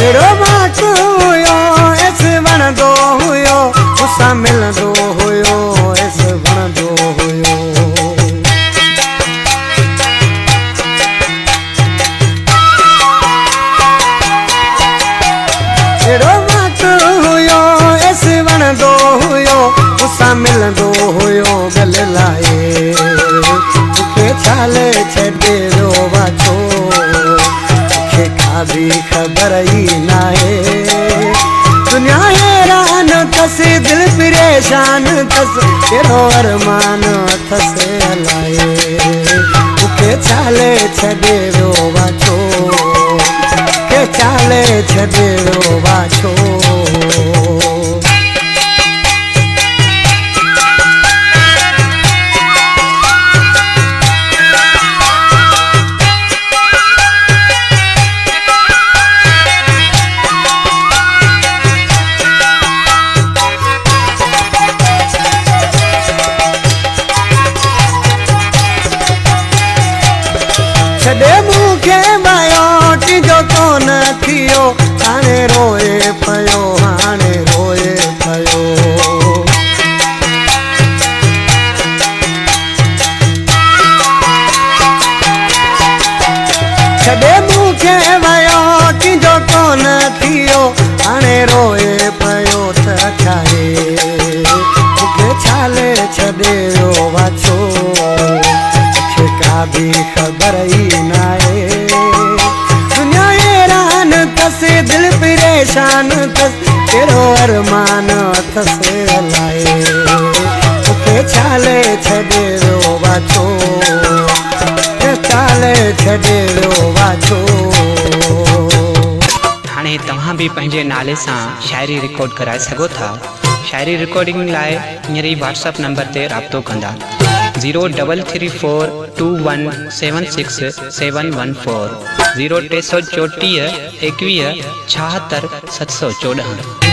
एड़ो बात हुयो एस वणंदो हुयो गुस्सा मिलंदो हुयो एस वणंदो हुयो एड़ो बात हुयो एस वणंदो हुयो गुस्सा मिलंदो हुयो गल लाए के छाले छॾे वियो वाछो मूंखे का बि ख़बर ई नाहे दुनिया हैरान अथसि दिल परेशान अथसि कहिड़ो अरमान अथसि अलाए मूंखे छाले छॾे वियो वाछो के छाले छॾे वियो वाछो छॾे मूंखे मायो तुंहिंजो कोन थियो हाणे रोए पियो हाणे रोए पियो छॾे मूंखे मायो तुंहिंजो कोन थियो हाणे रोए पियो त छाहे मूंखे छाले छॾे वियो वाछो का भी खबर ही नाहे दुनिया हैरान अथसि दिल परेशान अथसि कहिड़ो अरमान अथसि अलाए मूंखे छाले छॾे वियो वाछो छाले छॾे वियो वाछो हाणे तव्हां बि पंहिंजे नाले सां शाइरी रिकॉर्ड कराए सघो था शाइरी रिकॉर्डिंग लाइ हींअर ई व्हाट्सअप नंबर ते राब्तो कंदा 03347676714 034 21 76 714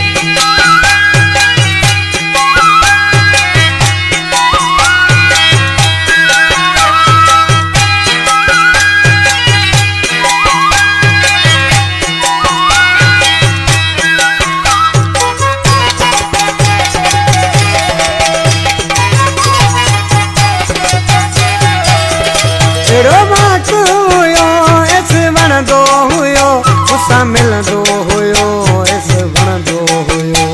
एड़ो बात हुयो एस वणंदो हुयो गुस्सा मिलंदो हुयो एस वणंदो हुयो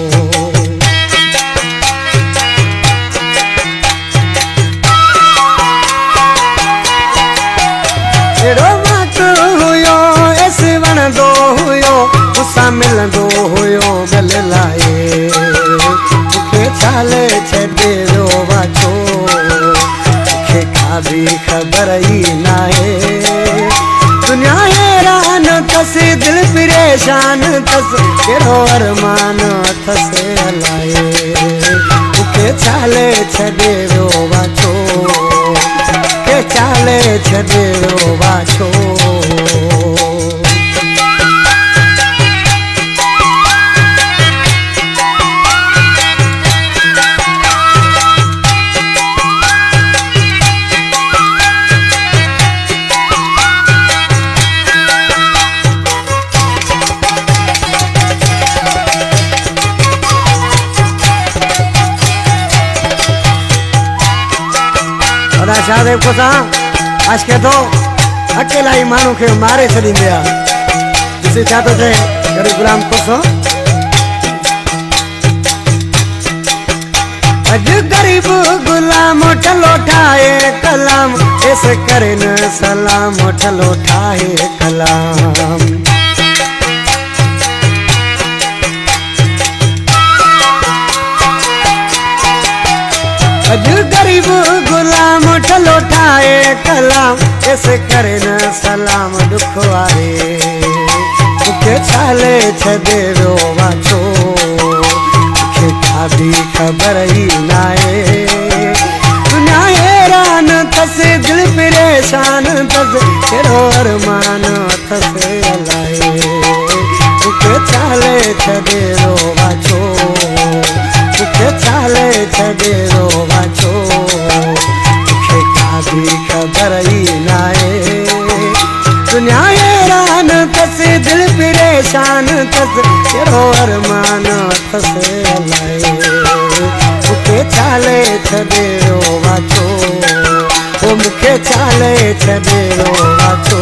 एड़ो बात हुयो एस वणंदो हुयो गुस्सा मिलंदो हुयो गल लाए मूंखे छाले छॾे वियो वाछो का भी खबर ही नाहे दुनिया हैरान अथसि दिल परेशान अथसि कहिड़ो अरमान अथसि अलाए मूंखे छाले छॾे वियो वाछो के छाले छॾे वियो वाछो शाहदेव को आज के तो अकेला ही मानू के मारे छड़ी दिया जिसे चाहते थे गरीब गुलाम को अज गरीब गुलाम ठलो ठाए कलाम ऐसे करे न सलाम ठलो ठाए कलाम अज गरीब गुलाम ठलो ठाए कलाम ऐसे करे न सलाम दुख वारे मूंखे छाले छॾे वियो वाछो मूंखे का बि ख़बर ई नाहे दुनिया हैरान अथसि दिल परेशान अथसि कहिड़ो अरमान अथसि अलाए मूंखे छाले छॾे वियो वाछो मूंखे छाले छॾे वियो वाछो मूंखे का बि ख़बर ई नाहे दुनिया हैरान अथसि दिल परेशान तस केड़ो अरमान तसे अलाए मुखे चाले छदेरो वाचो ओ मुखे चाले छदेरो वाचो